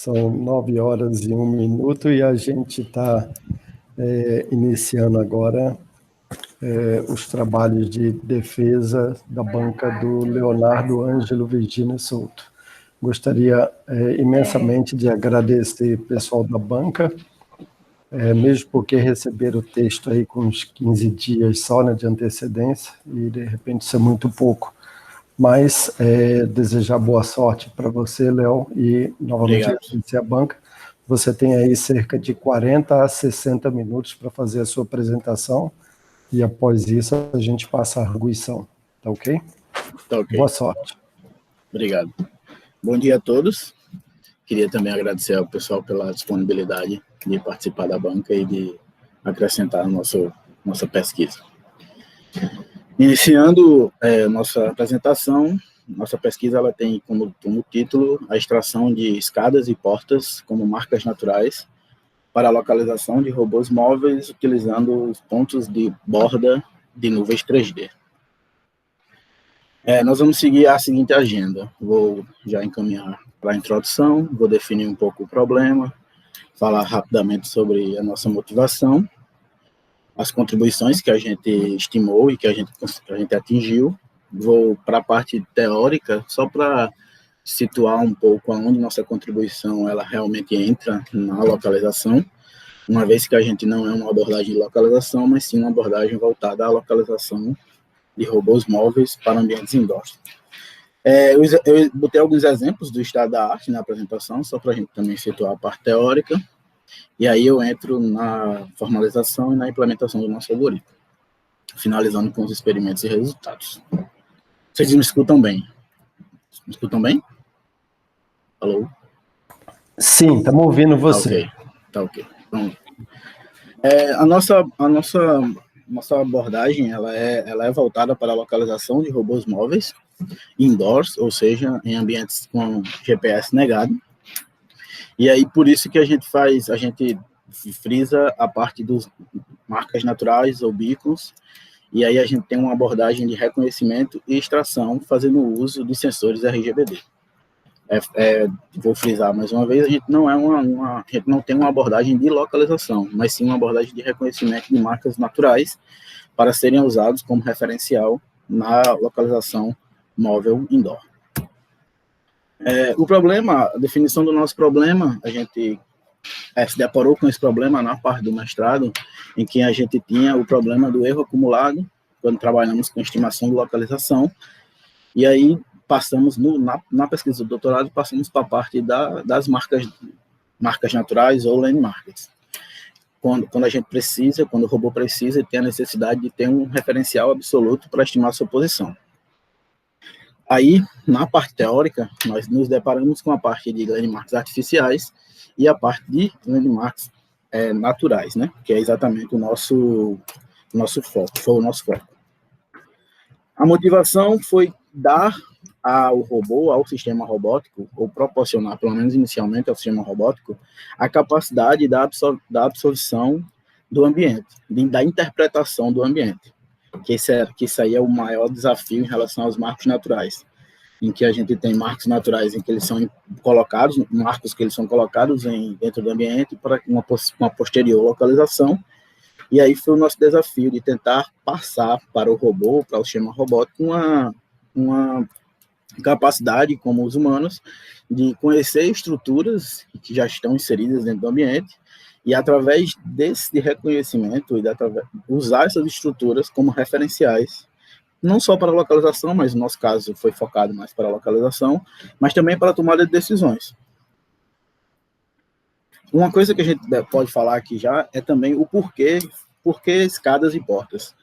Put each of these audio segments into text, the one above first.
São 9h01 e a gente está iniciando agora os trabalhos de defesa da banca do Leonardo Ângelo Virgínio Souto. Gostaria imensamente de agradecer o pessoal da banca, mesmo porque receberam o texto aí com uns 15 dias só, né, de antecedência, e de repente isso é muito pouco. Mas desejar boa sorte para você, Léo, e novamente agradecer a banca. Você tem aí cerca de 40 a 60 minutos para fazer a sua apresentação, e após isso a gente passa a arguição. Tá ok? Tá ok. Boa sorte. Obrigado. Bom dia a todos. Queria também agradecer ao pessoal pela disponibilidade de participar da banca e de acrescentar a nossa pesquisa. Iniciando nossa apresentação, nossa pesquisa ela tem como título a extração de escadas e portas como marcas naturais para a localização de robôs móveis utilizando os pontos de borda de nuvens 3D. Nós vamos seguir a seguinte agenda. Vou já encaminhar para a introdução, vou definir um pouco o problema, falar rapidamente sobre a nossa motivação, as contribuições que a gente estimou e que a gente atingiu. Vou para a parte teórica, só para situar um pouco aonde nossa contribuição ela realmente entra na localização, uma vez que a gente não é uma abordagem de localização, mas sim uma abordagem voltada à localização de robôs móveis para ambientes indoor. Eu botei alguns exemplos do estado da arte na apresentação, só para a gente também situar a parte teórica, e aí eu entro na formalização e na implementação do nosso algoritmo, finalizando com os experimentos e resultados. Vocês me escutam bem? Me escutam bem? Alô? Sim, estamos ouvindo você. Tá ok. Então, a nossa abordagem ela é voltada para a localização de robôs móveis indoors, ou seja, em ambientes com GPS negado. E aí, por isso que a gente frisa a parte dos marcas naturais ou beacons, e aí a gente tem uma abordagem de reconhecimento e extração fazendo uso de sensores RGBD. Vou frisar mais uma vez, a gente não a gente não tem uma abordagem de localização, mas sim uma abordagem de reconhecimento de marcas naturais para serem usados como referencial na localização móvel indoor. O problema, a definição do nosso problema, a gente se deparou com esse problema na parte do mestrado, em que a gente tinha o problema do erro acumulado, quando trabalhamos com estimação de localização, e aí passamos, na pesquisa do doutorado, passamos para a parte das marcas naturais ou landmarks. Quando a gente precisa, quando o robô precisa, tem a necessidade de ter um referencial absoluto para estimar sua posição. Aí, na parte teórica, nós nos deparamos com a parte de landmarks artificiais e a parte de landmarks naturais, né? Que é exatamente o nosso foco, foi o nosso foco. A motivação foi dar ao robô, ao sistema robótico, ou proporcionar, pelo menos inicialmente ao sistema robótico, a capacidade da absorção do ambiente, da interpretação do ambiente. Que isso aí é o maior desafio em relação aos marcos naturais, em que a gente tem marcos naturais em que eles são colocados, marcos que eles são colocados dentro do ambiente para uma posterior localização, e aí foi o nosso desafio de tentar passar para o robô, para o sistema robótico, uma capacidade, como os humanos, de conhecer estruturas que já estão inseridas dentro do ambiente, e através desse reconhecimento, usar essas estruturas como referenciais, não só para a localização, mas no nosso caso foi focado mais para a localização, mas também para a tomada de decisões. Uma coisa que a gente pode falar aqui já é também o porquê escadas e portas.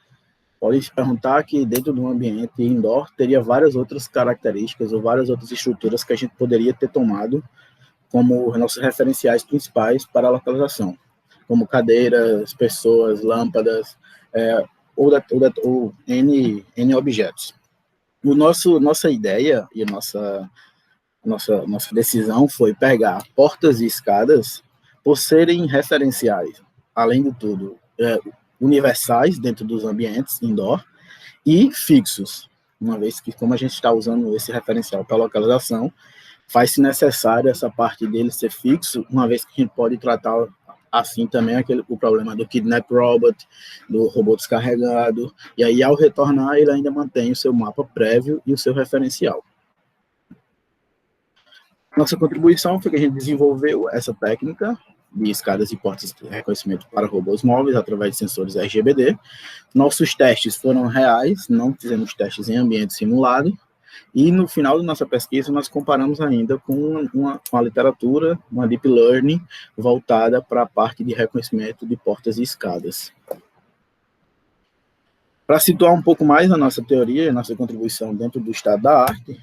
Pode se perguntar que dentro de um ambiente indoor teria várias outras características ou várias outras estruturas que a gente poderia ter tomado como nossos referenciais principais para a localização, como cadeiras, pessoas, lâmpadas, ou N objetos. Nossa ideia e nossa decisão foi pegar portas e escadas por serem referenciais, além de tudo, universais dentro dos ambientes indoor e fixos, uma vez que, como a gente está usando esse referencial para localização, faz-se necessário essa parte dele ser fixo, uma vez que a gente pode tratar assim também o problema do kidnap robot, do robô descarregado, e aí ao retornar ele ainda mantém o seu mapa prévio e o seu referencial. Nossa contribuição foi que a gente desenvolveu essa técnica de escadas e portas de reconhecimento para robôs móveis através de sensores RGBD. Nossos testes foram reais, não fizemos testes em ambiente simulado, e no final da nossa pesquisa nós comparamos ainda com uma literatura, uma deep learning voltada para a parte de reconhecimento de portas e escadas. Para situar um pouco mais a nossa teoria, a nossa contribuição dentro do estado da arte,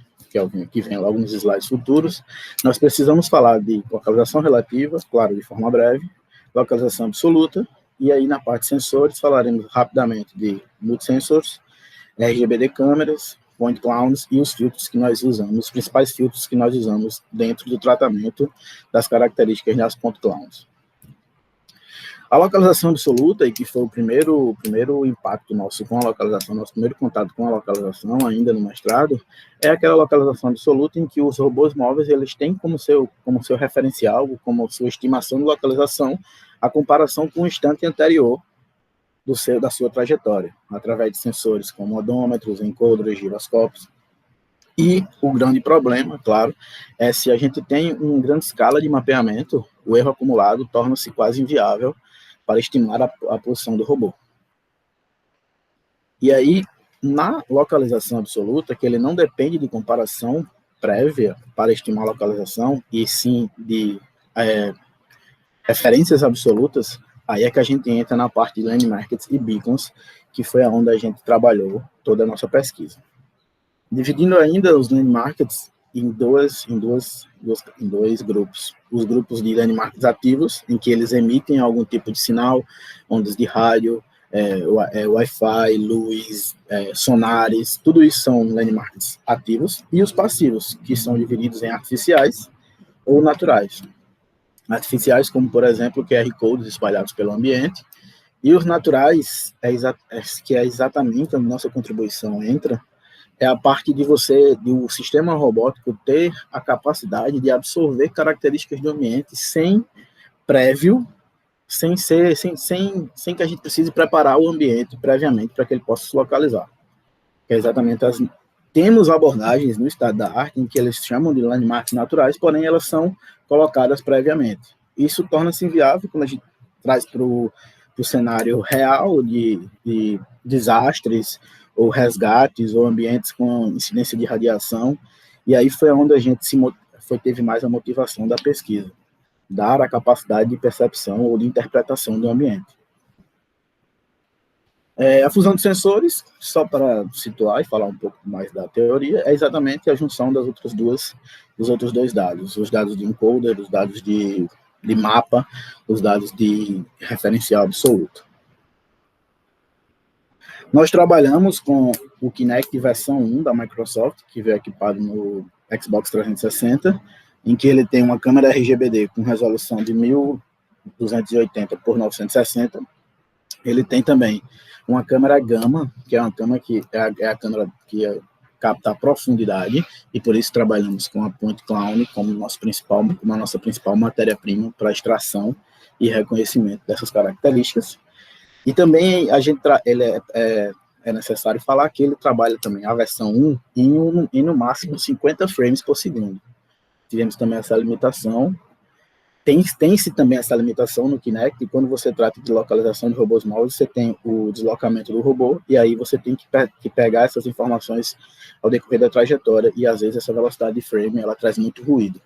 que vem logo nos slides futuros, nós precisamos falar de localização relativa, claro, de forma breve, localização absoluta, e aí na parte de sensores falaremos rapidamente de multisensors, RGBD câmeras, point clouds e os filtros que nós usamos, os principais filtros que nós usamos dentro do tratamento das características das point clouds. A localização absoluta, e que foi o primeiro impacto nosso com a localização, nosso primeiro contato com a localização ainda no mestrado, é aquela localização absoluta em que os robôs móveis eles têm como seu referencial, como sua estimação de localização, a comparação com o instante anterior da sua trajetória, através de sensores como odômetros, encoders, giroscópios. E o grande problema, claro, é se a gente tem uma grande escala de mapeamento, o erro acumulado torna-se quase inviável para estimar a posição do robô. E aí, na localização absoluta, que ele não depende de comparação prévia para estimar a localização, e sim de referências absolutas, aí é que a gente entra na parte de landmarks e beacons, que foi onde a gente trabalhou toda a nossa pesquisa. Dividindo ainda os landmarks em dois grupos. Os grupos de landmarks ativos, em que eles emitem algum tipo de sinal, ondas de rádio, Wi-Fi, luz, sonares, tudo isso são landmarks ativos, e os passivos, que são divididos em artificiais ou naturais. Artificiais, como, por exemplo, QR Codes espalhados pelo ambiente, e os naturais, que é exatamente onde nossa contribuição entra, é a parte de do sistema robótico ter a capacidade de absorver características do ambiente sem que a gente precise preparar o ambiente previamente para que ele possa se localizar. Que é exatamente temos abordagens no estado da arte em que eles chamam de landmarks naturais, porém elas são colocadas previamente. Isso torna-se inviável quando a gente traz para o cenário real de desastres, ou resgates, ou ambientes com incidência de radiação, e aí foi onde a gente teve mais a motivação da pesquisa, dar a capacidade de percepção ou de interpretação do ambiente. A fusão de sensores, só para situar e falar um pouco mais da teoria, é exatamente a junção dos outros dois dados, os dados de encoder, os dados de mapa, os dados de referencial absoluto. Nós trabalhamos com o Kinect versão 1 da Microsoft, que veio equipado no Xbox 360, em que ele tem uma câmera RGBD com resolução de 1280 por 960. Ele tem também uma câmera Gamma, que é uma câmera que é a câmera que capta a profundidade, e por isso trabalhamos com a Point Cloud como a nossa principal matéria-prima para extração e reconhecimento dessas características. E também é necessário falar que ele trabalha também a versão 1 em no máximo 50 frames por segundo. Tivemos também essa limitação. Tem-se também essa limitação no Kinect, e quando você trata de localização de robôs móveis, você tem o deslocamento do robô, e aí você tem que pegar essas informações ao decorrer da trajetória, e às vezes essa velocidade de frame ela traz muito ruído.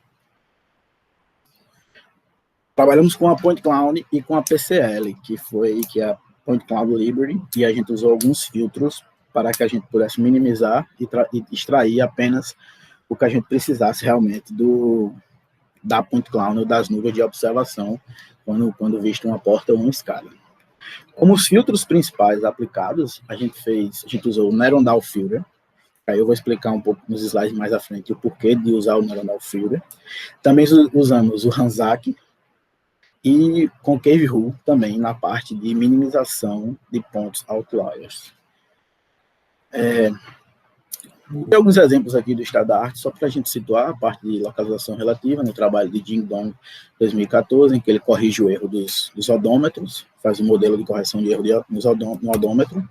Trabalhamos com a Point Cloud e com a PCL, que é a Point Cloud Library, e a gente usou alguns filtros para que a gente pudesse minimizar e extrair apenas o que a gente precisasse realmente da Point Cloud ou das nuvens de observação quando visto uma porta ou uma escada. Como os filtros principais aplicados, a gente usou o Neuronal Filter. Aí eu vou explicar um pouco nos slides mais à frente o porquê de usar o Neuronal Filter. Também usamos o Hanzak e Concave Rule também na parte de minimização de pontos outliers. Tem alguns exemplos aqui do estado da arte, só para a gente situar a parte de localização relativa no trabalho de Jing Dong 2014, em que ele corrige o erro dos odômetros, faz um modelo de correção de erro no odômetro.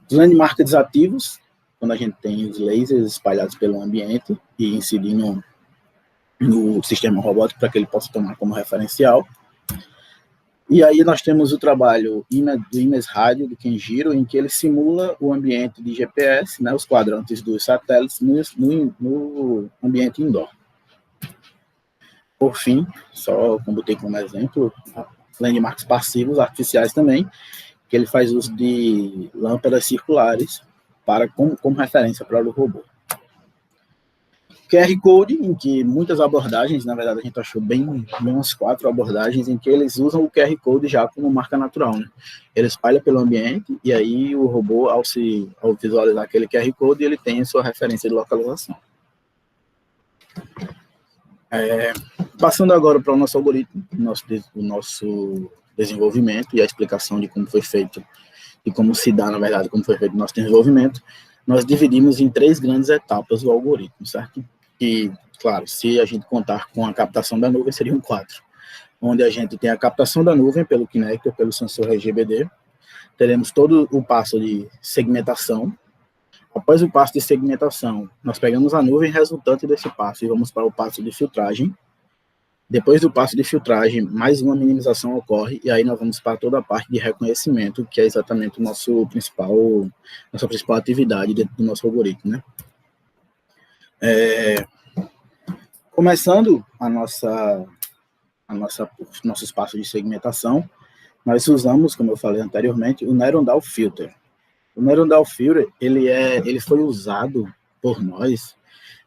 Os landmarks ativos, quando a gente tem os lasers espalhados pelo ambiente e incidindo no sistema robótico para que ele possa tomar como referencial. E aí nós temos o trabalho do Imes Rádio, do Kenjiro, em que ele simula o ambiente de GPS, né, os quadrantes dos satélites no ambiente indoor. Por fim, só como botei como exemplo, landmarks passivos, artificiais também, que ele faz uso de lâmpadas circulares como referência para o robô. QR Code, em que muitas abordagens, na verdade a gente achou bem umas 4 abordagens em que eles usam o QR Code já como marca natural, né? Ele espalha pelo ambiente e aí o robô, ao visualizar aquele QR Code, ele tem a sua referência de localização. Passando agora para o nosso algoritmo, o nosso desenvolvimento e a explicação de como foi feito e como se dá, na verdade, como foi feito o nosso desenvolvimento, nós dividimos em 3 grandes etapas o algoritmo, certo? E, claro, se a gente contar com a captação da nuvem, seriam 4. Onde a gente tem a captação da nuvem pelo Kinect, pelo sensor RGBD. Teremos todo o passo de segmentação. Após o passo de segmentação, nós pegamos a nuvem resultante desse passo e vamos para o passo de filtragem. Depois do passo de filtragem, mais uma minimização ocorre, e aí nós vamos para toda a parte de reconhecimento, que é exatamente nossa principal atividade dentro do nosso algoritmo, né? Começando nossos passos de segmentação, nós usamos, como eu falei anteriormente, o Neuron Filter. O Neuron Filter, ele foi usado por nós,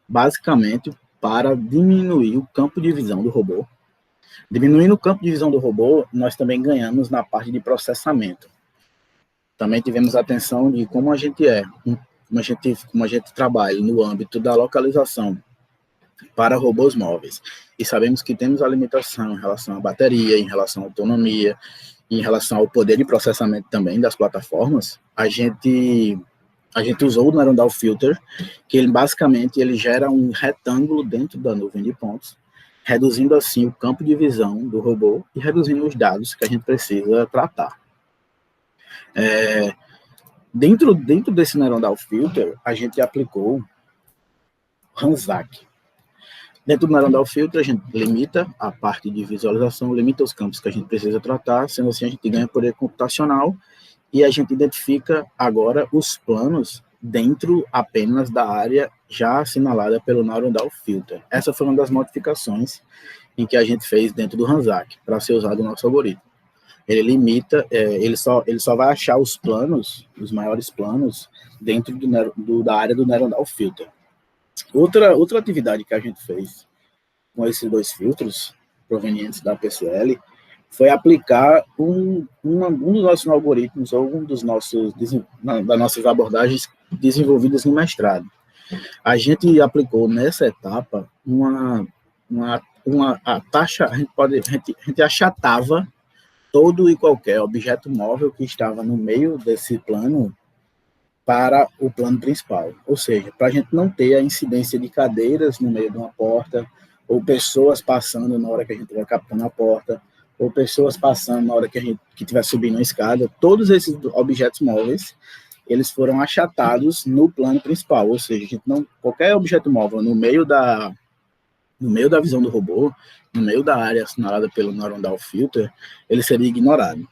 basicamente, para diminuir o campo de visão do robô. Diminuindo o campo de visão do robô, nós também ganhamos na parte de processamento. Também tivemos atenção de como a gente trabalha no âmbito da localização para robôs móveis. E sabemos que temos a limitação em relação à bateria, em relação à autonomia, em relação ao poder de processamento também das plataformas. A gente usou o Neuron Filter, que ele basicamente gera um retângulo dentro da nuvem de pontos, reduzindo assim o campo de visão do robô e reduzindo os dados que a gente precisa tratar. Dentro desse Neuron Filter, a gente aplicou Hanzak. Dentro do Neuron Filter, a gente limita a parte de visualização, limita os campos que a gente precisa tratar, sendo assim a gente ganha poder computacional e a gente identifica agora os planos dentro apenas da área já assinalada pelo Neuron Filter. Essa foi uma das modificações em que a gente fez dentro do Hanzak para ser usado no nosso algoritmo. Ele limita, ele só vai achar os planos, os maiores planos, dentro da área do Neuron Filter. Outra atividade que a gente fez com esses 2 filtros provenientes da PCL foi aplicar um dos nossos algoritmos ou das nossas abordagens desenvolvidas no mestrado. A gente aplicou nessa etapa a taxa, a gente achatava todo e qualquer objeto móvel que estava no meio desse plano para o plano principal. Ou seja, para a gente não ter a incidência de cadeiras no meio de uma porta, ou pessoas passando na hora que a gente estiver captando a porta, ou pessoas passando na hora que a gente estiver subindo a escada, todos esses objetos móveis, eles foram achatados no plano principal. Ou seja, qualquer objeto móvel no meio da visão do robô, no meio da área assinalada pelo Neuron Filter, ele seria ignorado.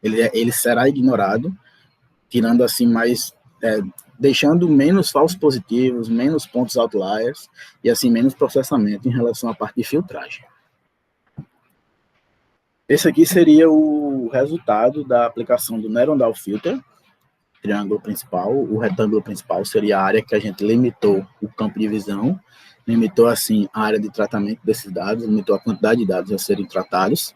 Ele será ignorado, tirando assim deixando menos falsos positivos, menos pontos outliers, e assim menos processamento em relação à parte de filtragem. Esse aqui seria o resultado da aplicação do Neuron Filter, triângulo principal. O retângulo principal seria a área que a gente limitou o campo de visão, limitou, assim, a área de tratamento desses dados, limitou a quantidade de dados a serem tratados,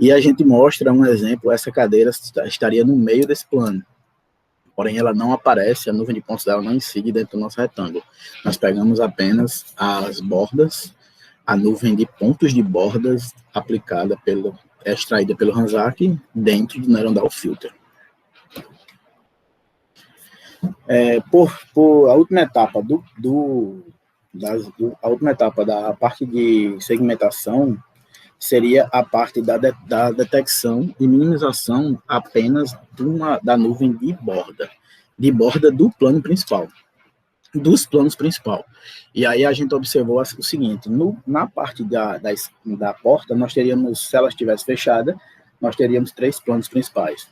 e a gente mostra um exemplo, essa cadeira estaria no meio desse plano, porém ela não aparece, a nuvem de pontos dela não incide dentro do nosso retângulo. Nós pegamos apenas as bordas, a nuvem de pontos de bordas extraída pelo Hanzak dentro do Neuron Filter. Por a última etapa a última etapa da parte de segmentação seria a parte da detecção e minimização apenas da nuvem de borda do plano principal, dos planos principal. E aí a gente observou o seguinte: na parte da porta, nós teríamos, se ela estivesse fechada, nós teríamos 3 planos principais: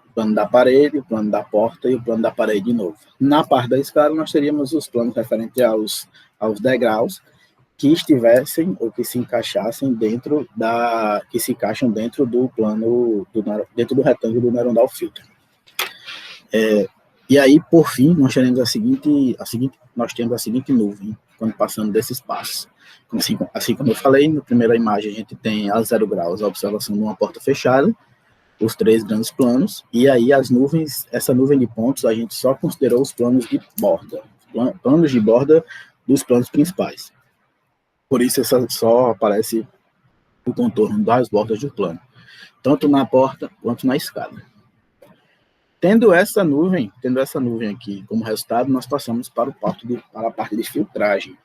o plano da parede, o plano da porta e o plano da parede de novo. Na parte da escada, nós teríamos os planos referentes aos degraus que estivessem ou que se encaixassem que se encaixam dentro do plano, dentro do retângulo do Neuron Dal Filter. E aí, por fim, nós temos a seguinte nuvem, quando passando desses passos. Assim como eu falei, na primeira imagem a gente tem a 0 graus, a observação de uma porta fechada, os 3 grandes planos, e aí essa nuvem de pontos, a gente só considerou os planos de borda, planos de borda dos planos principais. Por isso, só aparece o contorno das bordas do plano, tanto na porta quanto na escada. Tendo essa nuvem aqui como resultado, nós passamos para a parte de filtragem,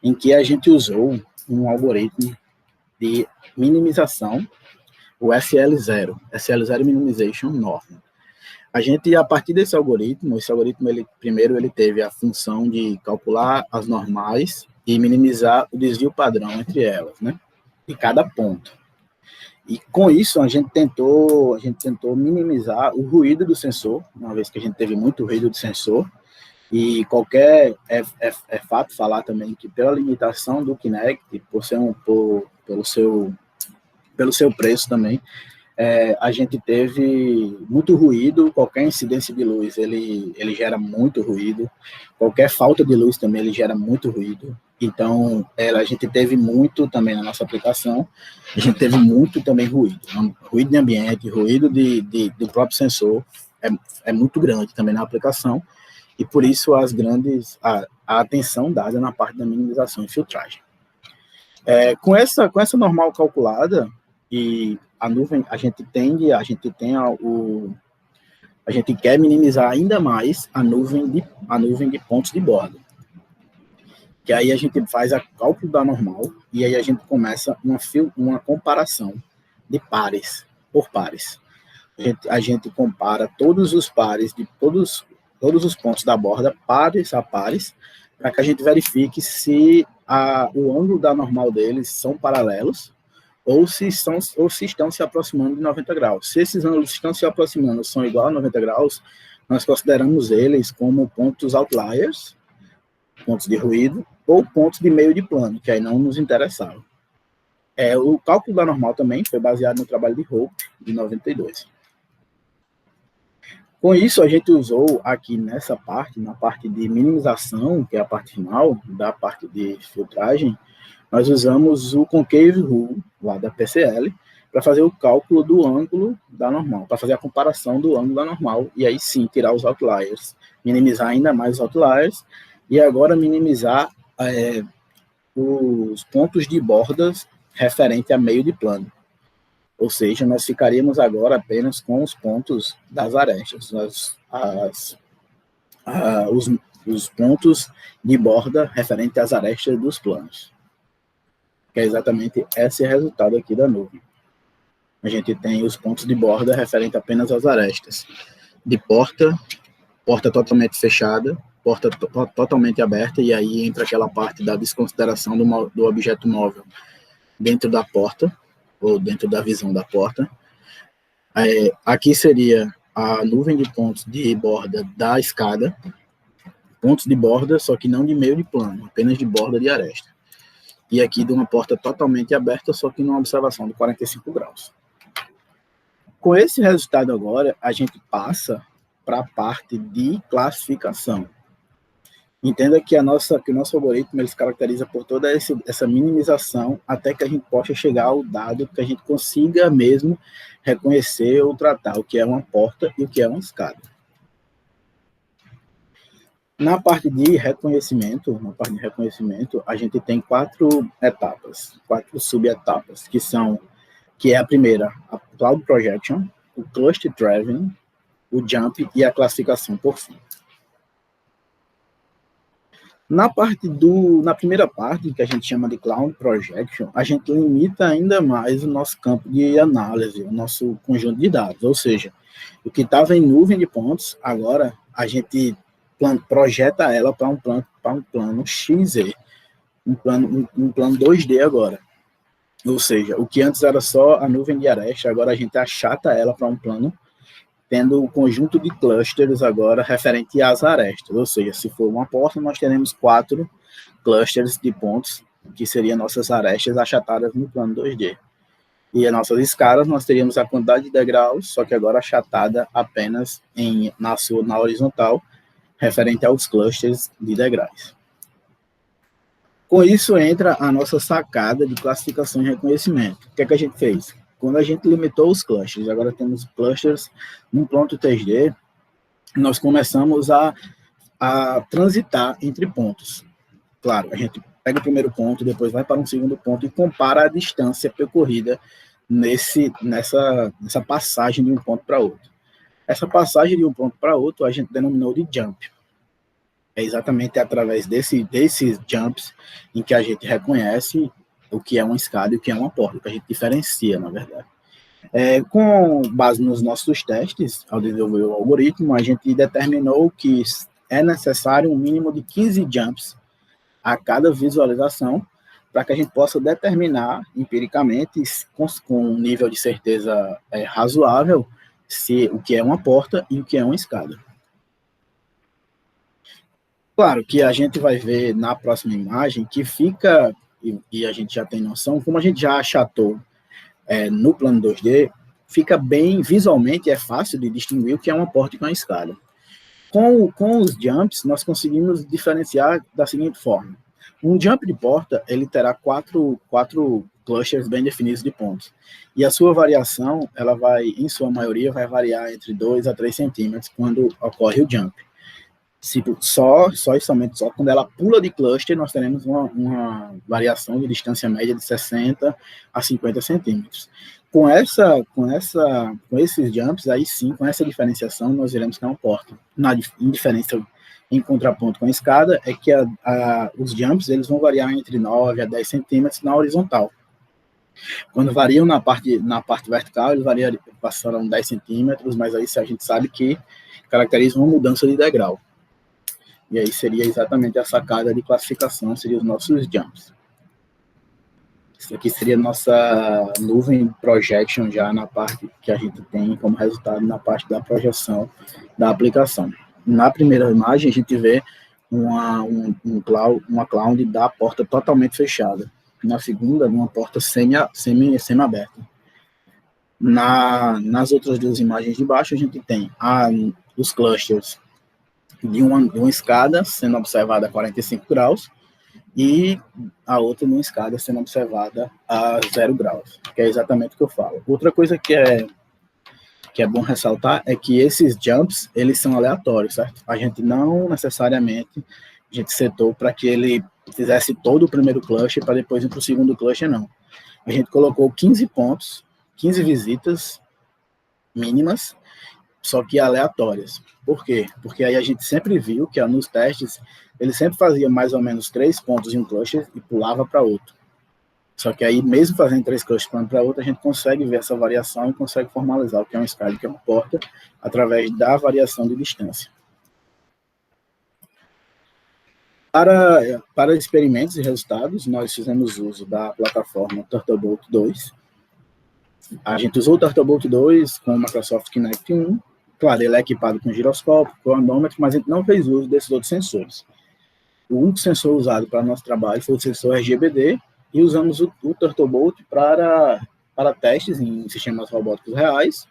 em que a gente usou um algoritmo de minimização, o SL0 Minimization Norm. A partir desse algoritmo, ele teve a função de calcular as normais e minimizar o desvio padrão entre elas, né, de cada ponto. E com isso a gente tentou minimizar o ruído do sensor, uma vez que a gente teve muito ruído do sensor, e é fato falar também que pela limitação do Kinect, pelo seu preço também, a gente teve muito ruído. Qualquer incidência de luz, ele gera muito ruído. Qualquer falta de luz também, ele gera muito ruído. Então, a gente teve muito também na nossa aplicação, a gente teve muito também ruído de ambiente, ruído do próprio sensor, é muito grande também na aplicação, e por isso a atenção dada na parte da minimização e filtragem. Com essa normal calculada, e a nuvem, a gente quer minimizar ainda mais a nuvem de pontos de borda. Que aí a gente faz o cálculo da normal, e aí a gente começa uma comparação de pares, por pares. A gente compara todos os pares, de todos os pontos da borda, pares a pares, para que a gente verifique se o ângulo da normal deles são paralelos, ou se estão se aproximando de 90 graus. Se esses ângulos estão se aproximando, são igual a 90 graus, nós consideramos eles como pontos outliers, pontos de ruído, ou pontos de meio de plano, que aí não nos interessavam. O cálculo da normal também foi baseado no trabalho de Hope, de 92. Com isso, a gente usou aqui nessa parte, na parte de minimização, que é a parte final da parte de filtragem, nós usamos o Concave Rule, lá da PCL, para fazer o cálculo do ângulo da normal, para fazer a comparação do ângulo da normal, e aí sim tirar os outliers, minimizar ainda mais os outliers, e agora minimizar os pontos de bordas referente a meio de plano. Ou seja, nós ficaríamos agora apenas com os pontos das arestas, os pontos de borda referente às arestas dos planos. Que é exatamente esse resultado aqui da nuvem. A gente tem os pontos de borda referente apenas às arestas. De porta totalmente fechada, porta totalmente aberta, e aí entra aquela parte da desconsideração do objeto móvel dentro da porta, ou dentro da visão da porta. Aqui seria a nuvem de pontos de borda da escada, pontos de borda, só que não de meio de plano, apenas de borda de aresta. E aqui de uma porta totalmente aberta, só que numa observação de 45 graus. Com esse resultado agora, a gente passa para a parte de classificação. Entenda que o nosso algoritmo ele se caracteriza por toda essa minimização até que a gente possa chegar ao dado que a gente consiga mesmo reconhecer ou tratar o que é uma porta e o que é uma escada. Na parte de reconhecimento, a gente tem 4 subetapas, que é a primeira, a Cloud Projection, o Cluster Traveling, o jump e a classificação por fim. Na primeira parte, que a gente chama de Cloud Projection, a gente limita ainda mais o nosso campo de análise, o nosso conjunto de dados, ou seja, o que estava em nuvem de pontos, agora a gente projeta ela para um plano XZ, um plano 2D agora. Ou seja, o que antes era só a nuvem de aresta, agora a gente achata ela para um plano tendo um conjunto de clusters agora referente às arestas, ou seja, se for uma porta, nós teremos 4 clusters de pontos, que seriam nossas arestas achatadas no plano 2D. E as nossas escalas, nós teríamos a quantidade de degraus, só que agora achatada apenas na horizontal, referente aos clusters de degraus. Com isso entra a nossa sacada de classificação e reconhecimento. O que é que a gente fez? Quando a gente limitou os clusters, agora temos clusters num ponto 3D, nós começamos a transitar entre pontos. Claro, a gente pega o primeiro ponto, depois vai para um segundo ponto e compara a distância percorrida nessa passagem de um ponto para outro. Essa passagem de um ponto para outro a gente denominou de jump. É exatamente através desses jumps em que a gente reconhece o que é uma escada e o que é uma porta, que a gente diferencia, na verdade. Com base nos nossos testes, ao desenvolver o algoritmo, a gente determinou que é necessário um mínimo de 15 jumps a cada visualização, para que a gente possa determinar empiricamente, com um nível de certeza razoável, o que é uma porta e o que é uma escada. Claro que a gente vai ver na próxima imagem que fica, e a gente já tem noção, como a gente já achatou no plano 2D, fica bem visualmente, é fácil de distinguir o que é uma porta e uma escada. Com os jumps, nós conseguimos diferenciar da seguinte forma. Um jump de porta, ele terá quatro clusters bem definidos de pontos. E a sua variação, ela vai, em sua maioria, vai variar entre 2 a 3 centímetros quando ocorre o jump. Só quando ela pula de cluster, nós teremos uma variação de distância média de 60 a 50 centímetros. Com esses jumps, aí sim, com essa diferenciação, nós iremos ter uma porta. Em diferença em contraponto com a escada, é que os jumps eles vão variar entre 9 a 10 centímetros na horizontal. Quando variam na parte vertical, eles passarão 10 centímetros, mas aí a gente sabe que caracteriza uma mudança de degrau. E aí seria exatamente a sacada de classificação, seriam os nossos jumps. Isso aqui seria a nossa nuvem projection já na parte que a gente tem como resultado na parte da projeção da aplicação. Na primeira imagem, a gente vê uma cloud da porta totalmente fechada. Na segunda, uma porta semi-aberta. Nas outras duas imagens de baixo, a gente tem os clusters de uma escada sendo observada a 45 graus e a outra numa escada sendo observada a 0 graus, que é exatamente o que eu falo. Outra coisa que é bom ressaltar é que esses jumps, eles são aleatórios, certo? A gente não necessariamente, a gente setou para que ele fizesse todo o primeiro cluster para depois ir para o segundo cluster, não. A gente colocou 15 pontos, 15 visitas mínimas, só que aleatórias. Por quê? Porque aí a gente sempre viu que nos testes, ele sempre fazia mais ou menos 3 pontos em um cluster e pulava para outro. Só que aí, mesmo fazendo 3 clusters pulando para outro, a gente consegue ver essa variação e consegue formalizar o que é uma escada e o que é uma porta através da variação de distância. Para experimentos e resultados, nós fizemos uso da plataforma Turtlebolt 2. A gente usou o Turtlebolt 2 com o Microsoft Kinect 1. Claro, ele é equipado com giroscópio, cronômetro, mas a gente não fez uso desses outros sensores. O único sensor usado para nosso trabalho foi o sensor RGBD e usamos o Turtlebolt para testes em sistemas robóticos reais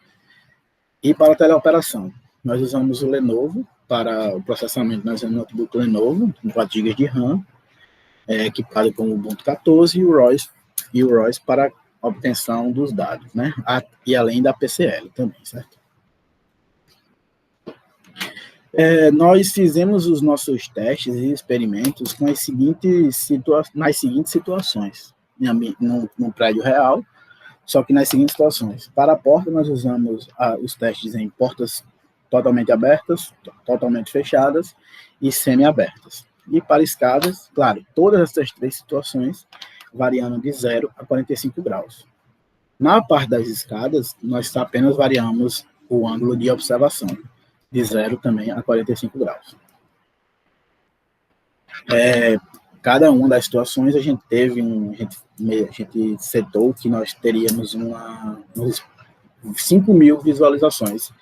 e para teleoperação. Nós usamos o Lenovo para o processamento, nós usamos o notebook Lenovo, com 4 GB de RAM, equipado com o Ubuntu 14 e o Royce para obtenção dos dados, né? E além da PCL também, certo? Nós fizemos os nossos testes e experimentos nas seguintes situações, no prédio real, só que nas seguintes situações. Para a porta, nós usamos os testes em portas totalmente abertas, totalmente fechadas e semi-abertas. E para escadas, claro, todas essas três situações variando de 0 a 45 graus. Na parte das escadas, nós apenas variamos o ângulo de observação, de 0 também a 45 graus. Cada uma das situações a gente teve a gente setou que nós teríamos uns 5.000 visualizações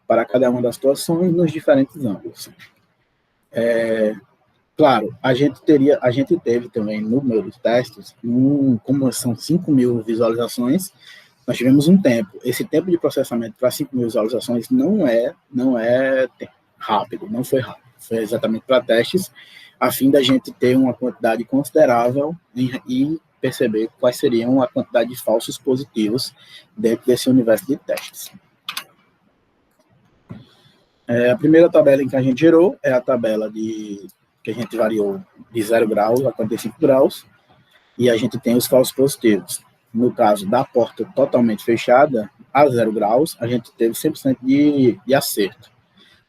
para cada uma das situações nos diferentes ângulos. Claro, a gente teve também no meio dos testes, como são 5.000 visualizações, nós tivemos um tempo. Esse tempo de processamento para 5.000 visualizações não é rápido, não foi rápido. Foi exatamente para testes, a fim da gente ter uma quantidade considerável e perceber quais seriam a quantidade de falsos positivos dentro desse universo de testes. A primeira tabela em que a gente gerou é a tabela que a gente variou de 0 graus a 45 graus, e a gente tem os falsos positivos. No caso da porta totalmente fechada, a 0 graus, a gente teve 100% de acerto.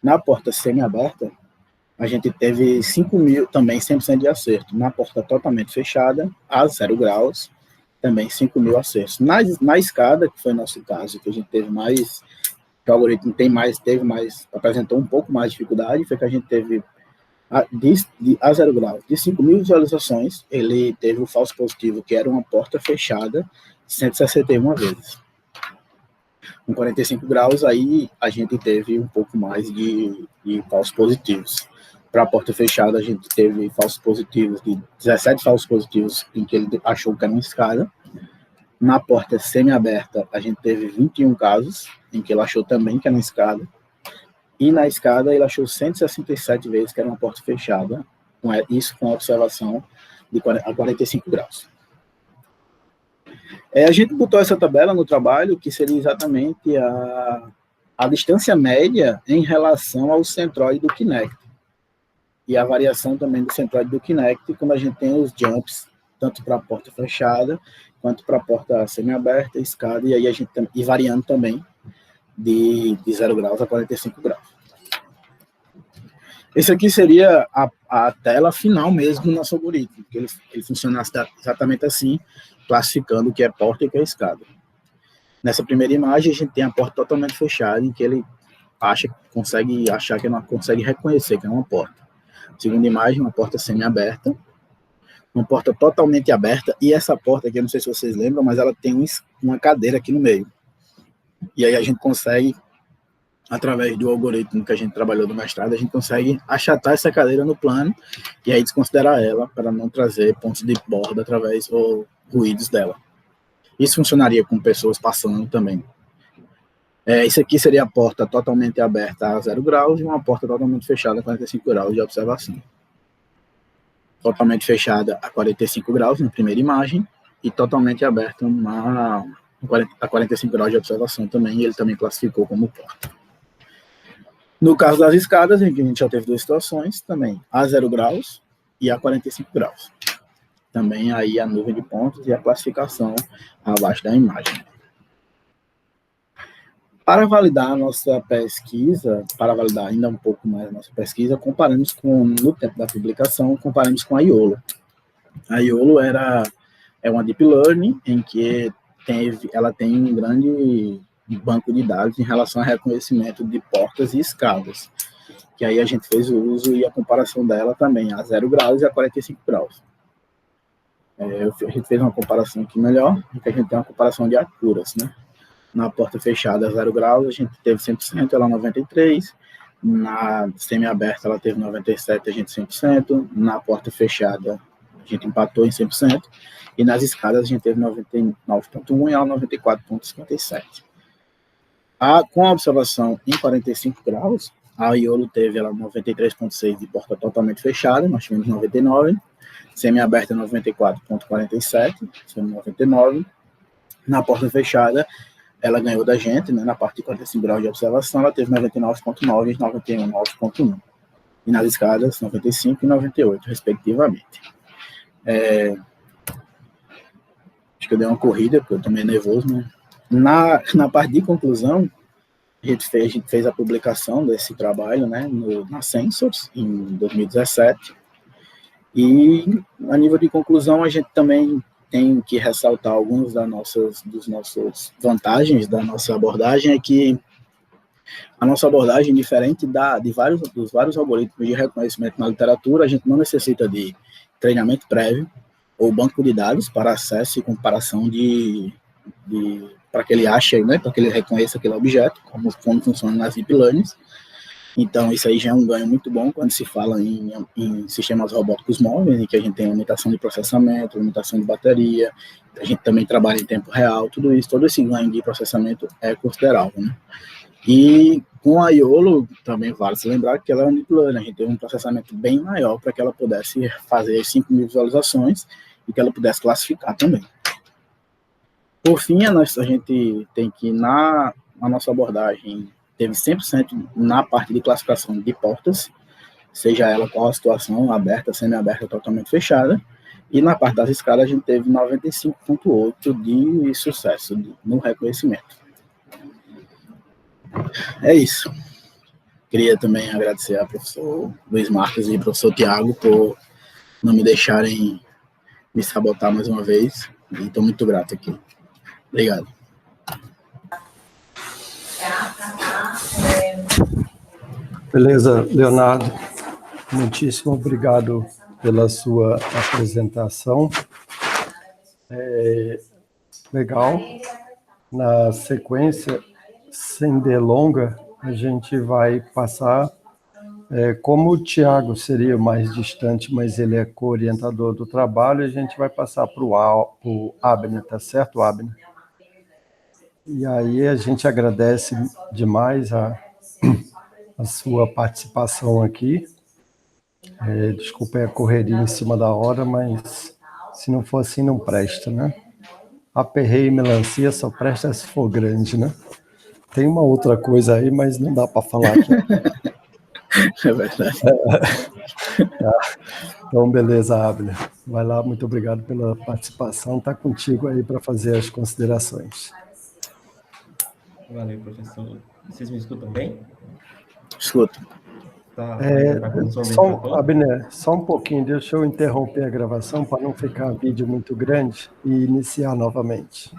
Na porta semi-aberta, a gente teve 5.000, também 100% de acerto. Na porta totalmente fechada, a 0 graus, também 5.000 acertos. Na escada, que foi o nosso caso, que a gente teve mais, que o algoritmo apresentou um pouco mais de dificuldade, foi que a gente teve a 0 graus, de 5.000 visualizações, ele teve o falso positivo, que era uma porta fechada, 161 vezes. Com 45 graus, aí a gente teve um pouco mais de falsos positivos. Para a porta fechada, a gente teve falsos positivos, 17 falsos positivos, em que ele achou que era uma escada. Na porta semi-aberta, a gente teve 21 casos, em que ele achou também que era uma escada. E na escada, ele achou 167 vezes que era uma porta fechada, isso com a observação a 45 graus. A gente botou essa tabela no trabalho, que seria exatamente a distância média em relação ao centroide do Kinect. E a variação também do centroide do Kinect, quando a gente tem os jumps, tanto para a porta fechada, quanto para a porta semi-aberta, escada, e aí a gente variando também de 0 graus a 45 graus. Esse aqui seria a tela final mesmo do nosso algoritmo, que ele funciona exatamente assim, classificando o que é porta e o que é escada. Nessa primeira imagem, a gente tem a porta totalmente fechada, em que ele consegue achar que não consegue reconhecer que é uma porta. Segunda imagem, uma porta semi-aberta, uma porta totalmente aberta, e essa porta aqui, eu não sei se vocês lembram, mas ela tem uma cadeira aqui no meio. E aí a gente consegue, através do algoritmo que a gente trabalhou no mestrado, a gente consegue achatar essa cadeira no plano e aí desconsiderar ela para não trazer pontos de borda através ou ruídos dela. Isso funcionaria com pessoas passando também. Isso aqui seria a porta totalmente aberta a 0 graus e uma porta totalmente fechada a 45 graus de observação. Totalmente fechada a 45 graus na primeira imagem e totalmente aberta a 45 graus de observação também, e ele também classificou como porta. No caso das escadas, em que a gente já teve duas situações, também a 0 graus e a 45 graus. Também aí a nuvem de pontos e a classificação abaixo da imagem. Para validar a nossa pesquisa, para validar ainda um pouco mais a nossa pesquisa, comparamos no tempo da publicação, comparamos com a Iolo. A Iolo é uma deep learning em que ela tem um grande banco de dados em relação ao reconhecimento de portas e escadas, que aí a gente fez o uso e a comparação dela também a 0 graus e a 45 graus. A gente fez uma comparação aqui melhor, porque a gente tem uma comparação de alturas, né? Na porta fechada a 0 graus, a gente teve 100%, ela 93%. Na semi-aberta, ela teve 97%, a gente 100%. Na porta fechada, a gente empatou em 100%. E nas escadas, a gente teve 99,1% e ela 94,57%. Com a observação em 45 graus, a Iolo teve ela 93,6% de porta totalmente fechada, nós tivemos 99%. Semi-aberta, 94,47%, 99%. Na porta fechada, ela ganhou da gente, né, na parte de 45 graus de observação, ela teve 99,9% e 91,9,1%. E nas escadas, 95% e 98%, respectivamente. Acho que eu dei uma corrida, porque eu tô meio nervoso, né? Na parte de conclusão, a gente fez a publicação desse trabalho, né, na Sensors, em 2017. E, a nível de conclusão, a gente também tem que ressaltar algumas dos nossos vantagens da nossa abordagem, é que a nossa abordagem, diferente dos vários algoritmos de reconhecimento na literatura, a gente não necessita de treinamento prévio ou banco de dados para acesso e comparação para que ele ache, né, para que ele reconheça aquele objeto, como funciona nas deep learnings. Então, isso aí já é um ganho muito bom quando se fala em sistemas robóticos móveis, em que a gente tem limitação de processamento, limitação de bateria, a gente também trabalha em tempo real, tudo isso, todo esse ganho de processamento é considerável, né? E com a Iolo, também vale se lembrar que ela é uma deep learning, a gente teve um processamento bem maior para que ela pudesse fazer 5.000 visualizações e que ela pudesse classificar também. Por fim, a gente tem que, na nossa abordagem, teve 100% na parte de classificação de portas, seja ela qual a situação, aberta, semi-aberta, totalmente fechada, e na parte das escalas a gente teve 95,8% de sucesso no reconhecimento. É isso. Queria também agradecer ao professor Luiz Marques e ao professor Tiago por não me deixarem me sabotar mais uma vez, e estou muito grato aqui. Obrigado. Beleza, Leonardo. Muitíssimo obrigado pela sua apresentação. Legal. Na sequência, sem delonga, a gente vai passar, como o Tiago seria mais distante, mas ele é co-orientador do trabalho, a gente vai passar para o Abner, tá certo, Abner? E aí a gente agradece demais a sua participação aqui. Desculpa a correria em cima da hora, mas se não for assim, não presta, né? Aperreio e melancia só presta se for grande, né? Tem uma outra coisa aí, mas não dá para falar aqui. É verdade. Tá. Então, beleza, Abner. Vai lá, muito obrigado pela participação. Está contigo aí para fazer as considerações. Valeu, professor. Vocês me escutam bem? Escuta. Tá, Abner, só um pouquinho, deixa eu interromper a gravação para não ficar vídeo muito grande e iniciar novamente.